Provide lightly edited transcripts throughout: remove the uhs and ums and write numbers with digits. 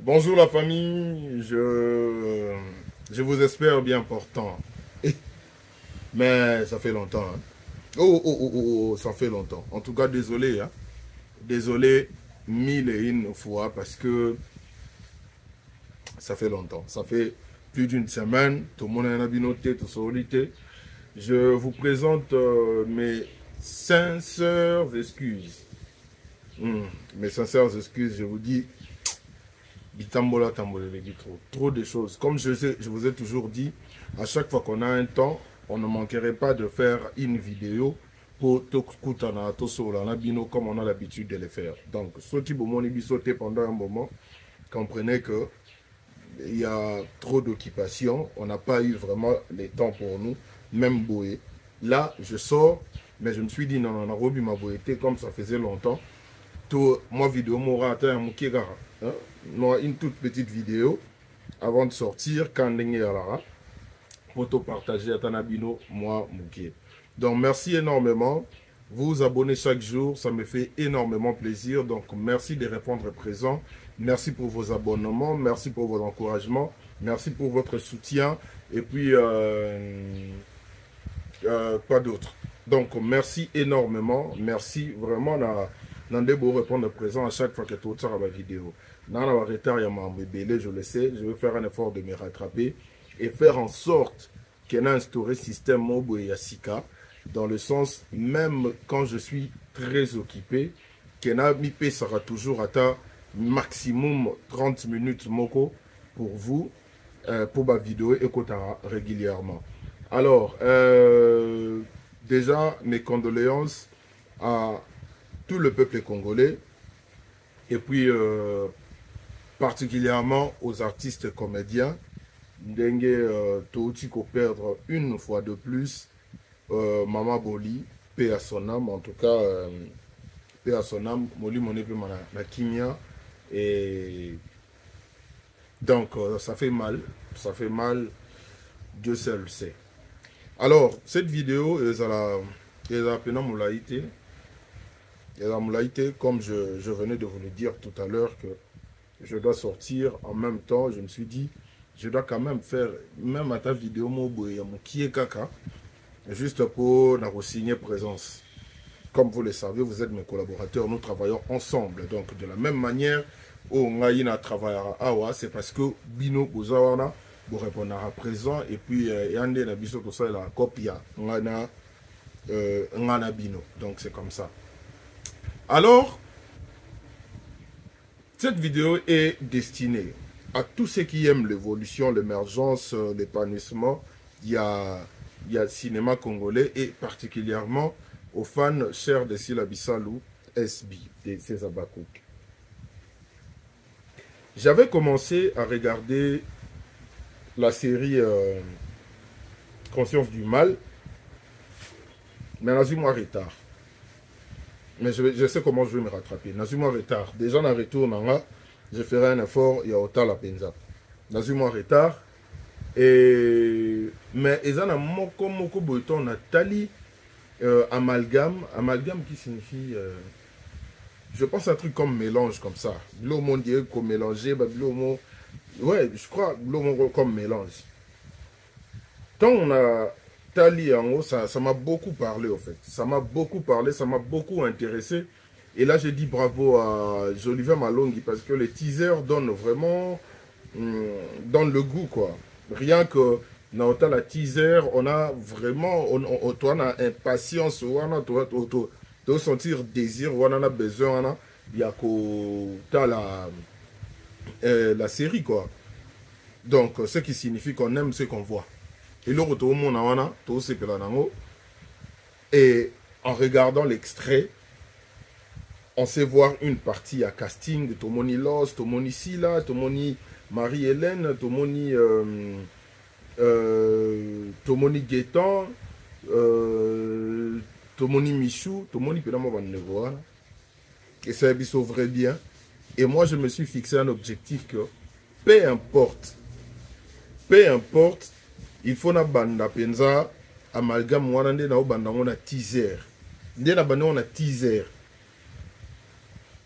Bonjour la famille, je vous espère bien portant. Mais ça fait longtemps. Hein. Ça fait longtemps. En tout cas, désolé. Hein. Désolé mille et une fois parce que ça fait longtemps. Ça fait plus d'une semaine. Tout le monde a noté, tout solité. Je vous présente mes sincères excuses. Mes sincères excuses, je vous dis. Bitambola, trop de choses. Comme je vous ai toujours dit, à chaque fois qu'on a un temps, on ne manquerait pas de faire une vidéo pour Tokutana, Tosolana, Bino, comme on a l'habitude de le faire. Donc, ceux qui m'ont sauté pendant un moment, comprenez que il y a trop d'occupation. On n'a pas eu vraiment le temps pour nous, même Boé. Là, je sors, mais je me suis dit, non, on a revu ma boété comme ça faisait longtemps. Tout, moi, vidéo, moi, une toute petite vidéo avant de sortir quand Lara pour te partager à Tanabino, moi, Mouké. Donc, merci énormément. Vous vous abonnez chaque jour, ça me fait énormément plaisir. Donc, merci de répondre présent. Merci pour vos abonnements, merci pour vos encouragements, merci pour votre soutien. Et puis, quoi d'autre. Donc, merci énormément. Merci vraiment. Nandé beau répondre présent à chaque fois que tu as ma vidéo. Dans la retard, il y a mon bébé, je le sais. Je vais faire un effort de me rattraper et faire en sorte qu'il y ait un instauré système Mobo et Yasika. Dans le sens, même quand je suis très occupé, qu'il y a mi sera toujours à ta maximum 30 minutes Moko pour vous, pour ma vidéo et Kotara régulièrement. Alors, déjà, mes condoléances à tout le peuple congolais et puis particulièrement aux artistes comédiens. Dengue Touti ko perdre une fois de plus Mama Boli, paix à son âme, en tout cas paix à son âme, Moli Moné na Kimia. Et donc ça fait mal, Dieu seul le sait. Alors, cette vidéo, comme je venais de vous le dire tout à l'heure, que je dois sortir en même temps, je me suis dit, je dois quand même faire, même à ta vidéo, qui est caca, juste pour nous signer présence. Comme vous le savez, vous êtes mes collaborateurs, nous travaillons ensemble. Donc, de la même manière, on travaille à Awa, c'est parce que Bino Bozawana, vous répondre à présent, et puis, Yande Nabiso, tout ça, la copie, Ngana Bino. Donc, c'est comme ça. Alors, cette vidéo est destinée à tous ceux qui aiment l'évolution, l'émergence, l'épanouissement. Il y a le cinéma congolais et particulièrement aux fans chers de Sila Bissalou, SB, de César Bakouk. J'avais commencé à regarder la série Conscience du mal, mais dans un mois retard. Mais je sais comment je vais me rattraper. Dans un mois retard. Déjà, dans le retour, je ferai un effort, il y a autant la penza. Dans un mois retard. Mais ils ont moko boiton Nathalie amalgame. Amalgame qui signifie. Je pense à un truc comme mélange comme ça. L'homme dirait comme mélanger. Ouais, je crois l'homme comme mélange. Tant on a. Tali en haut, ça m'a beaucoup parlé au fait. Ça m'a beaucoup parlé, ça m'a beaucoup intéressé. Et là, j'ai dit bravo à Jolivet Malongi parce que les teasers donnent vraiment dans le goût, quoi. Rien que dans la teaser, on a vraiment, on a impatience, on a sentir désir, on a besoin, il y a la série, quoi. Donc, ce qui signifie qu'on aime ce qu'on voit. Et en regardant l'extrait, on sait voir une partie à casting, Tomoni Lost, Tomoni Sila, Tomoni Marie-Hélène, Tomoni Gaétan, Tomoni Michou, Tomoni Pédamo Van Nevoa. Et ça sauverait bien. Et moi, je me suis fixé un objectif que, peu importe, il faut na banda penza amalgame wana nde na banda ngona teaser. Nde na banda ngona teaser.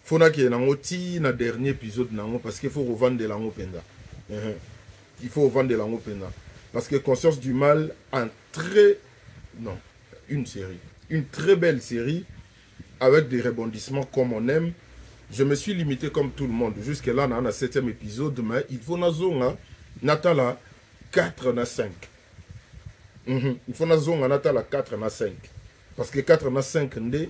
faut na ki nango ti na dernier épisode nango parce qu'il faut revendre de lango penza. Il faut revendre de lango penza parce que Conscience du Mal un très non, une série, une très belle série avec des rebondissements comme on aime. Je me suis limité comme tout le monde jusque là dans le 7e épisode mais il faut na zonga natala 4 na 5. Il faut na zonga natala 4 na 5 parce que 4 na 5 ndé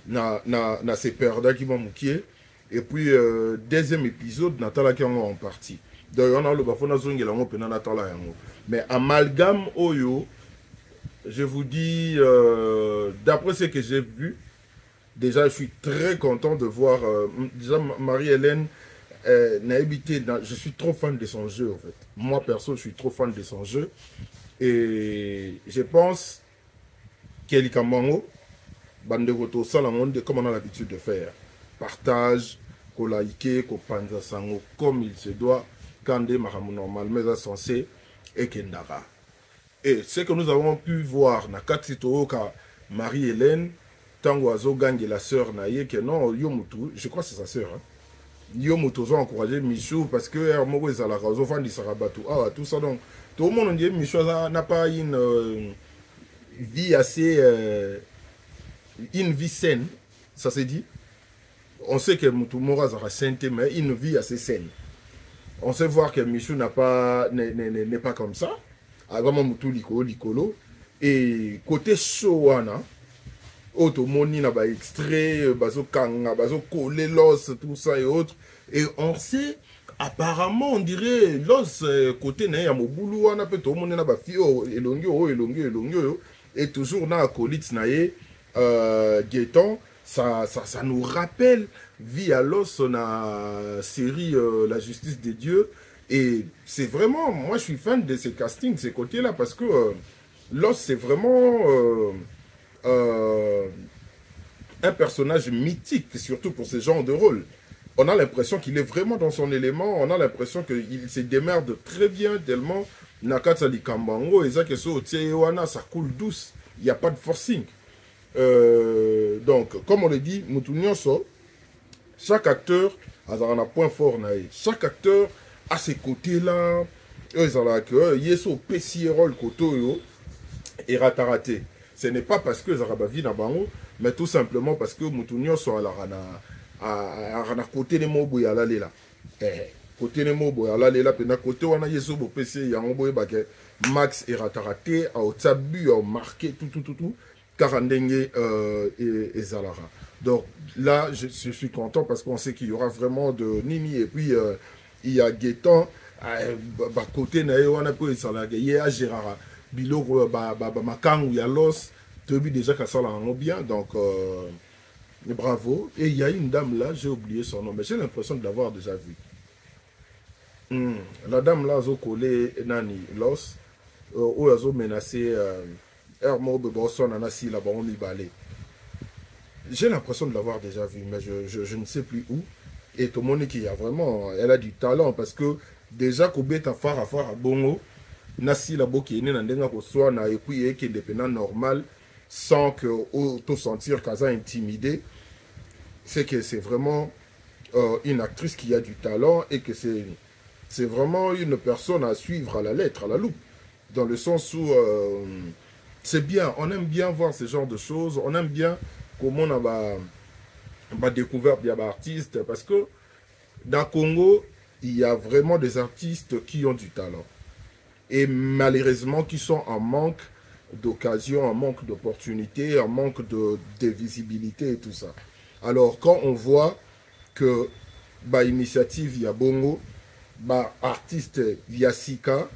na se perda qui vont moukier et puis deuxième épisode natala qui en partie donc on a le bafona zongi la ngopena natala yango mais amalgame oyo je vous dis d'après ce que j'ai vu déjà je suis très content de voir déjà Marie-Hélène je suis trop fan de son jeu en fait moi perso je suis trop fan de son jeu et je pense qu'elle est Bandegoto, ça, comme on a l'habitude de faire. Partage, ko like, ko panza sango, comme il se doit, quand des maramou normal, mais à sensé, et kendara. Et ce que nous avons pu voir, na Katsito, Marie-Hélène, Tango Azo Gang et la sœur Naye, que non, Yomutu, je crois que c'est sa sœur, hein. Yomutu ont encouragé Michou parce que Hermo est à la raison, Fandi Sarabatu, ah, tout ça donc. Tout le monde dit Michou n'a pas une vie assez. Une vie saine, ça s'est dit. On sait que Moutoumora sera sainte, mais une vie assez saine. On sait voir que Michou n'est pas comme ça. Avant Moutou Likolo. Et côté Showana, Otomoni n'a pas extrait, Bazo Kanga, Bazo Kolé, l'os, tout ça et autres. Et on sait, apparemment, on dirait, l'os, côté Nayamoboulou, on a peut-être tout le monde n'a pas fio, elongio, et toujours dans la colite naïe. Gaëtan, ça nous rappelle via l'os la série La Justice des Dieux et c'est vraiment, moi je suis fan de ces castings, ces côtés-là parce que l'os c'est vraiment un personnage mythique surtout pour ce genre de rôle. On a l'impression qu'il est vraiment dans son élément, on a l'impression qu'il se démerde très bien tellement Nakatsa Likambango et ça ça coule douce, il n'y a pas de forcing. Donc, comme on le dit, chaque acteur a un point fort. Chaque acteur a ses côtés-là. Yeso Pessierol Koto et Rataraté. Ce n'est pas parce que Zarabavi n'a pas, mais tout simplement parce que Moutounion sont à la côté des mots boyala là. Côté des mots boyala là, puis côté on a Yeso Pessier, il y a un boy Max et Rataraté, au tabu, au marqué, tout. Karandenge et Zalara. Donc là, je suis content parce qu'on sait qu'il y aura vraiment de Nini et puis il y a Gaëtan, côté on a pu il y a Gérard, Bilo, Makang, il y a Los, Tobi déjà qu'à ça bien, donc bravo. Et il y a une dame là, j'ai oublié son nom, mais j'ai l'impression de l'avoir déjà vue. La dame là, a collé Nani, Los, où elle a menacé. J'ai l'impression de l'avoir déjà vu, mais je ne sais plus où. Et tout le monde qui a vraiment, elle a du talent parce que déjà Kobeta Fara Bongo, Nasi la Boki est née pour soi, et puis est indépendant normal, sans que auto sentir qu'elle a intimidé. C'est que c'est vraiment une actrice qui a du talent et que c'est vraiment une personne à suivre à la lettre, à la loupe, dans le sens où c'est bien, on aime bien voir ce genre de choses, on aime bien comment on a découvert des artistes, parce que dans le Congo, il y a vraiment des artistes qui ont du talent. Et malheureusement, qui sont en manque d'occasion, en manque d'opportunités, en manque de visibilité et tout ça. Alors, quand on voit que initiative, il y a Bongo, artiste, il y a Sika,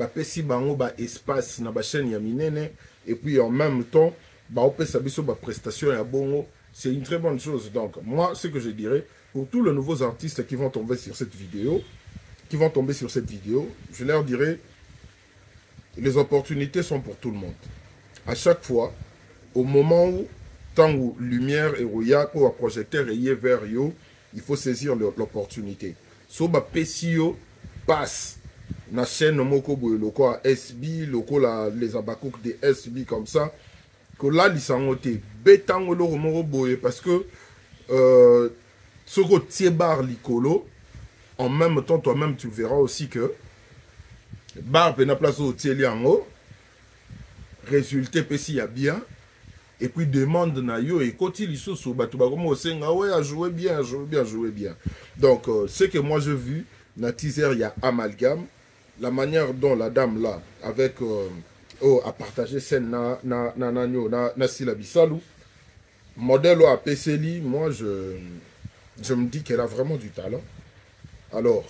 pesi bango espace na chaîne ya minene et puis en même temps on peut savoir sur prestation ya bongo, c'est une très bonne chose. Donc moi ce que je dirais pour tous les nouveaux artistes qui vont tomber sur cette vidéo, je leur dirais les opportunités sont pour tout le monde. À chaque fois, au moment où tant où lumière et roya ou projecteur est vers yo, il faut saisir l'opportunité. So pesio passe na chaîne moko boye loko a SB loko les abakouk de SB comme ça que là lisangote betango lo moko boye parce que ce côté bar licolo, en même temps, toi-même, tu verras aussi que bar pena place au tieli en haut, résultat pessi y a bien, et puis demande na yo, et quand il sous sous batuba comme au senga, ouais, à jouer bien, jouer bien, jouer bien. Donc, ce que moi j'ai vu, na teaser, il y a amalgame, la manière dont la dame là, avec, a partagé scène na Silabisalou, modèle à PCLI, moi je me dis qu'elle a vraiment du talent. Alors,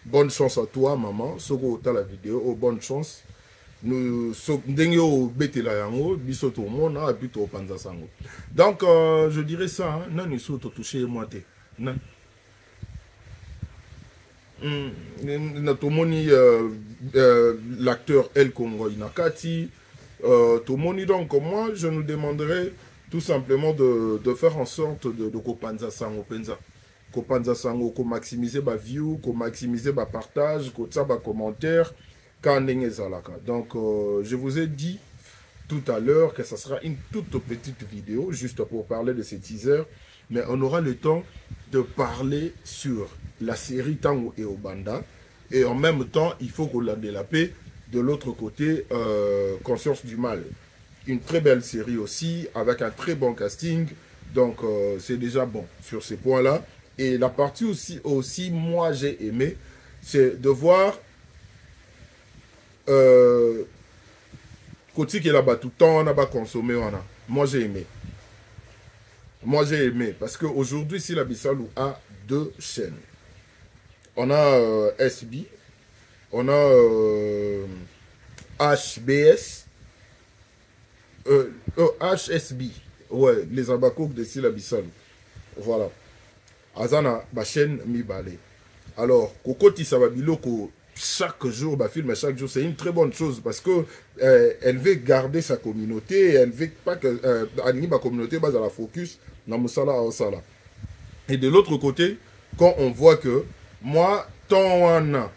bonne chance à toi, maman. Soko ta la vidéo, oh, bonne chance. Nous sommes betela yango, biso to mona et puis to panza sango. Donc je dirais ça, hein, non nous sommes touché moi té. Non. Tomoni l'acteur El Congo Inakati. Tomoni donc moi je nous demanderais tout simplement de faire en sorte de kopanza sango penza. Kopanza sango, ko maximiser ba view, ko maximiser ba partage, ko tsa ba commentaire. Donc, je vous ai dit tout à l'heure que ce sera une toute petite vidéo, juste pour parler de ces teasers. Mais on aura le temps de parler sur la série Tango et Obanda. Et en même temps, il faut qu'on la délapé de l'autre côté, Conscience du Mal. Une très belle série aussi, avec un très bon casting. Donc, c'est déjà bon sur ces points-là. Et la partie aussi moi, j'ai aimé, c'est de voir... Côté qui est là-bas tout le temps, on a pas consommé, moi j'ai aimé. Moi j'ai aimé parce qu'aujourd'hui, si la Bissalou a deux chaînes, on a SB, on a HBS, HSB, ouais, les abakouk de Sila Bissalou. Voilà. Azana, ma chaîne mi balé. Alors, Kokoti Sababilo, chaque jour, bah, film chaque jour, c'est une très bonne chose parce que elle veut garder sa communauté, elle veut pas que ma communauté base à la focus dans Moussala à Osala. Et de l'autre côté, quand on voit que moi, tant on a,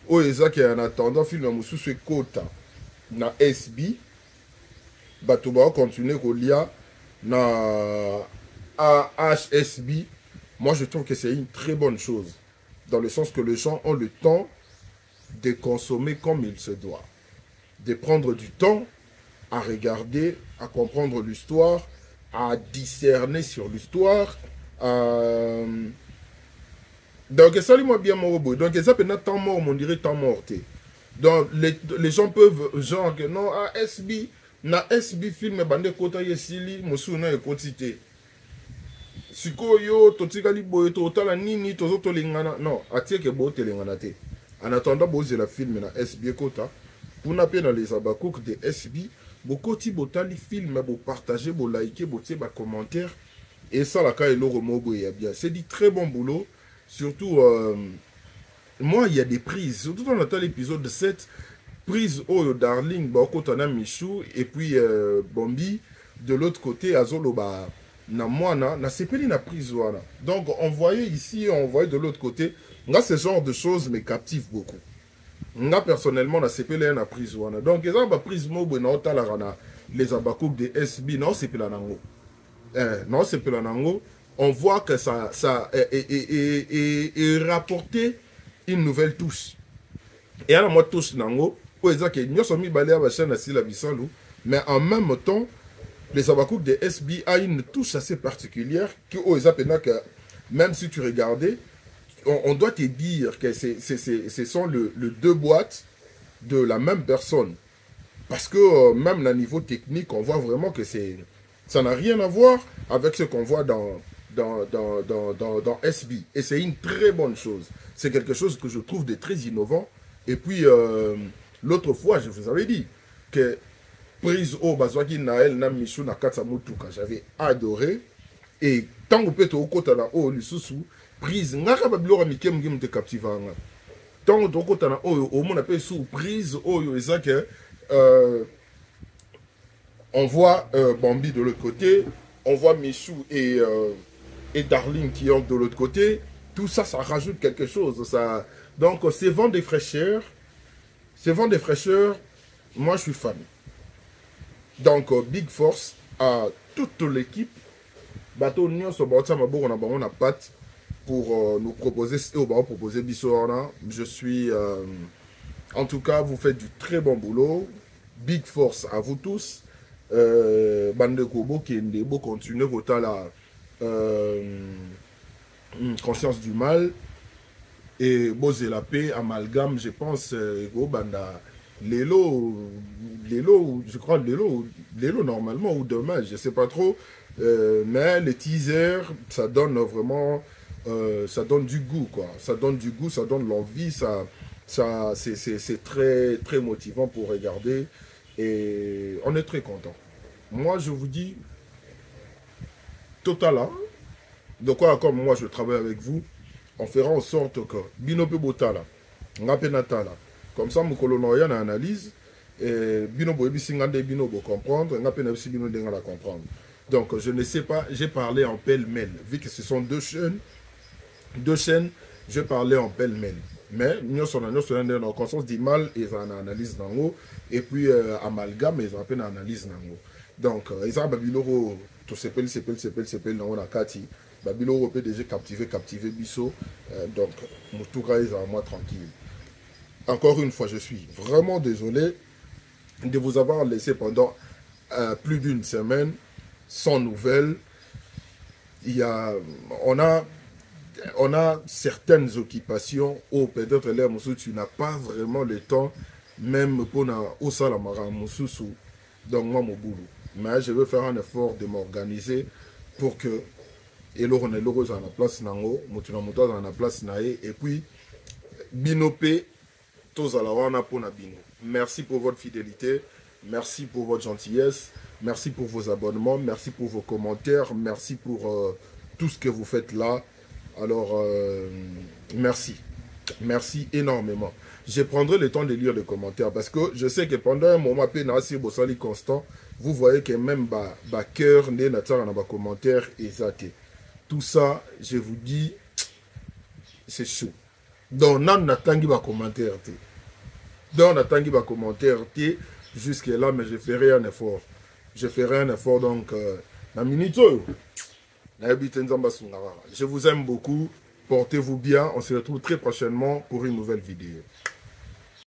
oh, qui en attendant, film Moussou se quota na SB, bah, tu vas continuer qu'on y a na AHSB. Moi, je trouve que c'est une très bonne chose. Dans le sens que les gens ont le temps de consommer comme il se doit. De prendre du temps à regarder, à comprendre l'histoire, à discerner sur l'histoire. Donc, ça, moi bien mon robot. Donc, ça peut être temps mort, on dirait temps morté. Donc, les gens peuvent, genre, que non, à SB, na SB film, bande kota yesili, mosu na ekotite. Sikoyo, totikali boye, totala nini, tozoto lingana. Non, atieke bo te lingana te. En attendant, boze la film na SB Kota, pour n'a pas dans les abakouk de SB, beaucoup de botali film, bo partager, bo liker, bo tirer, bo commentaire, et ça la caille l'euro mobo et bien. C'est du très bon boulot, surtout, moi il y a des prises, surtout dans l'épisode 7, prise Oyo Darling, ba Kotana Michou, et puis Bombi, de l'autre côté, Azolo ba. Na moana na sepeli na prise wana. Donc on voyait ici, on voyait de l'autre côté. Là, ce genre de choses me captive beaucoup. Là personnellement na sepeli na prise wana. Donc les aba prise mobo na otalarana les abakouk de SB non c'est pelanango. Non c'est pelanango. On voit que ça est rapporté une nouvelle touche. Et à la moi touche nango, pour exemple que nous sommes mis balé à la chaîne à Sila Bissalou, mais en même temps les abakouk de SB a une touche assez particulière que que même si tu regardais, on doit te dire que ce sont le deux boîtes de la même personne. Parce que même à niveau technique, on voit vraiment que ça n'a rien à voir avec ce qu'on voit dans SB. Et c'est une très bonne chose. C'est quelque chose que je trouve de très innovant. Et puis, l'autre fois, je vous avais dit que prise au Bazwaki Naël Namichou na Katsamutuka, j'avais adoré. Et tant que peut au côté na o lisusu prise ngaka babilora mikem ngim te captivanga. Tant que au côté na o on appelle sous prise o ezake on voit Bambi de l'autre côté, on voit Michou et Darling qui ont de l'autre côté. Tout ça, ça rajoute quelque chose. Ça... Donc, c'est vent des fraîcheurs. C'est vent des fraîcheurs. Moi, je suis fan. Donc, big force à toute l'équipe bateau nous sommes on a patte pour nous proposer proposer Bissoana. Je suis en tout cas, vous faites du très bon boulot. Big force à vous tous. Bande Kobo qui est beau continuer autant la conscience du mal et Bosé la paix, amalgame, je pense, go banda Lélo, je crois Lélo normalement ou demain, je sais pas trop. Mais les teasers, ça donne vraiment, ça donne du goût quoi. Ça donne du goût, ça donne l'envie, ça c'est très très motivant pour regarder et on est très content. Moi je vous dis, total, hein, de quoi comme moi je travaille avec vous, on fera en sorte que Bino pe botala, ngape natala, comme ça mon colonoya na analyse et Bino boyebi singande Bino bo comprendre, ngape na bisi Bino denga la comprendre. Donc je ne sais pas, j'ai parlé en pêle-mêle, vu que ce sont deux chaînes, je parlais en pêle-mêle. Mais nous sommes dans conscience du mal et en analyse dans l'eau et puis amalgame et en analyse dans l'eau. Donc ils ont Babyloro tout s'appelle dans la Kati. Babyloro peut déjà captiver Bisso. Donc mon tour est à moi tranquille. Encore une fois, je suis vraiment désolé de vous avoir laissé pendant plus d'une semaine sans nouvelles. On a certaines occupations où peut-être là, tu n'as pas vraiment le temps, même pour au salamara, donc moi, mon boulot. Mais je veux faire un effort de m'organiser pour que, et là, on est l'heureux dans la place, dans la place, et puis, binopé, tous à la wana pour na bino. Merci pour votre fidélité, merci pour votre gentillesse, merci pour vos abonnements, merci pour vos commentaires, merci pour tout ce que vous faites là. Alors, merci. Merci énormément. Je prendrai le temps de lire les commentaires parce que je sais que pendant un moment, constant, vous voyez que même ma cœur n'est pas dans les commentaires exacts. Tout ça, je vous dis, c'est chaud. Donc, on attend les commentaires. Donc, on attend les commentaires jusque là, mais je ferai un effort. Je ferai un effort donc, la minute. Je vous aime beaucoup, portez-vous bien, on se retrouve très prochainement pour une nouvelle vidéo.